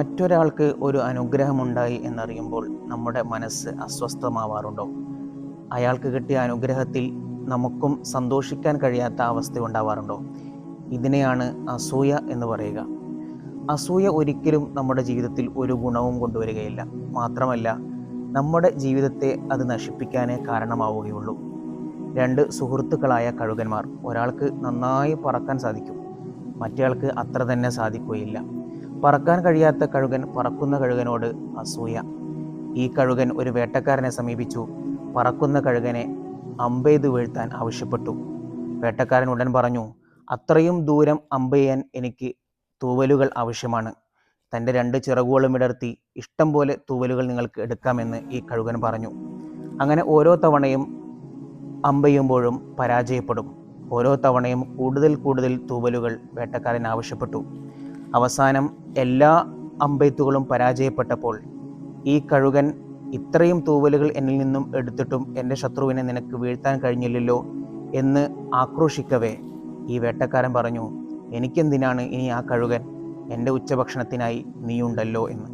മറ്റൊരാൾക്ക് ഒരു അനുഗ്രഹമുണ്ടായി എന്നറിയുമ്പോൾ നമ്മുടെ മനസ്സ് അസ്വസ്ഥമാവാറുണ്ടോ? അയാൾക്ക് കിട്ടിയ അനുഗ്രഹത്തിൽ നമുക്കും സന്തോഷിക്കാൻ കഴിയാത്ത അവസ്ഥ ഉണ്ടാവാറുണ്ടോ? ഇതിനെയാണ് അസൂയ എന്ന് പറയുക. അസൂയ ഒരിക്കലും നമ്മുടെ ജീവിതത്തിൽ ഒരു ഗുണവും കൊണ്ടുവരികയില്ല. മാത്രമല്ല, നമ്മുടെ ജീവിതത്തെ അത് നശിപ്പിക്കാനേ കാരണമാവുകയുള്ളൂ. രണ്ട് സുഹൃത്തുക്കളായ കഴുകന്മാർ, ഒരാൾക്ക് നന്നായി പറക്കാൻ സാധിക്കും, മറ്റേയാൾക്ക് അത്ര തന്നെ സാധിക്കുകയില്ല. പറക്കാൻ കഴിയാത്ത കഴുകൻ പറക്കുന്ന കഴുകനോട് അസൂയ. ഈ കഴുകൻ ഒരു വേട്ടക്കാരനെ സമീപിച്ചു പറക്കുന്ന കഴുകനെ അമ്പെയ്ത് വീഴ്ത്താൻ ആവശ്യപ്പെട്ടു. വേട്ടക്കാരൻ ഉടൻ പറഞ്ഞു, അത്രയും ദൂരം അമ്പെയ്യാൻ എനിക്ക് തൂവലുകൾ ആവശ്യമാണ്. തൻ്റെ രണ്ട് ചിറകുകളും ഇടർത്തി ഇഷ്ടം പോലെ തൂവലുകൾ നിങ്ങൾക്ക് എടുക്കാമെന്ന് ഈ കഴുകൻ പറഞ്ഞു. അങ്ങനെ ഓരോ തവണയും അമ്പെയ്യുമ്പോഴും പരാജയപ്പെടും. ഓരോ തവണയും കൂടുതൽ കൂടുതൽ തൂവലുകൾ വേട്ടക്കാരൻ ആവശ്യപ്പെട്ടു. അവസാനം എല്ലാ അമ്പെയ്ത്തുകളും പരാജയപ്പെട്ടപ്പോൾ ഈ കഴുകൻ, ഇത്രയും തൂവലുകൾ എന്നിൽ നിന്നും എടുത്തിട്ടും എൻ്റെ ശത്രുവിനെ നിനക്ക് വീഴ്ത്താൻ കഴിഞ്ഞില്ലല്ലോ എന്ന് ആക്രോശിക്കവേ ഈ വേട്ടക്കാരൻ പറഞ്ഞു, എനിക്കെന്തിനാണ് ഇനി ആ കഴുകൻ, എൻ്റെ ഉച്ചഭക്ഷണത്തിനായി നീയുണ്ടല്ലോ എന്ന്.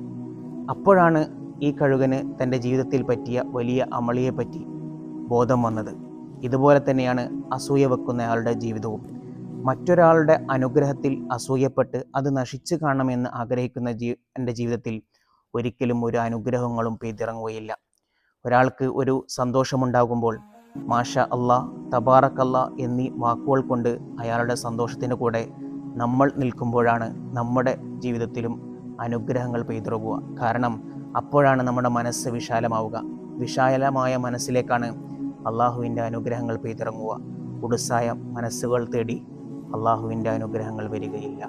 അപ്പോഴാണ് ഈ കഴുകന് തൻ്റെ ജീവിതത്തിൽ പറ്റിയ വലിയ അമളിയെപ്പറ്റി ബോധം വന്നത്. ഇതുപോലെ തന്നെയാണ് അസൂയ വെക്കുന്നയാളുടെ ജീവിതവും. മറ്റൊരാളുടെ അനുഗ്രഹത്തിൽ അസൂയപ്പെട്ട് അത് നശിച്ചു കാണണമെന്ന് ആഗ്രഹിക്കുന്ന എൻ്റെ ജീവിതത്തിൽ ഒരിക്കലും ഒരു അനുഗ്രഹങ്ങളും പെയ്തിറങ്ങുകയില്ല. ഒരാൾക്ക് ഒരു സന്തോഷമുണ്ടാകുമ്പോൾ മാഷ അല്ലാ, തബാറക്കല്ലാ എന്നീ വാക്കുകൾ കൊണ്ട് അയാളുടെ സന്തോഷത്തിൻ്റെ കൂടെ നമ്മൾ നിൽക്കുമ്പോഴാണ് നമ്മുടെ ജീവിതത്തിലും അനുഗ്രഹങ്ങൾ പെയ്തിറങ്ങുക. കാരണം അപ്പോഴാണ് നമ്മുടെ മനസ്സ് വിശാലമാവുക. വിശാലമായ മനസ്സിലേക്കാണ് അള്ളാഹുവിൻ്റെ അനുഗ്രഹങ്ങൾ പെയ്തിറങ്ങുക. ഉടുസായ മനസ്സുകൾ തേടി അള്ളാഹുവിൻ്റെ അനുഗ്രഹങ്ങൾ വരികയില്ല.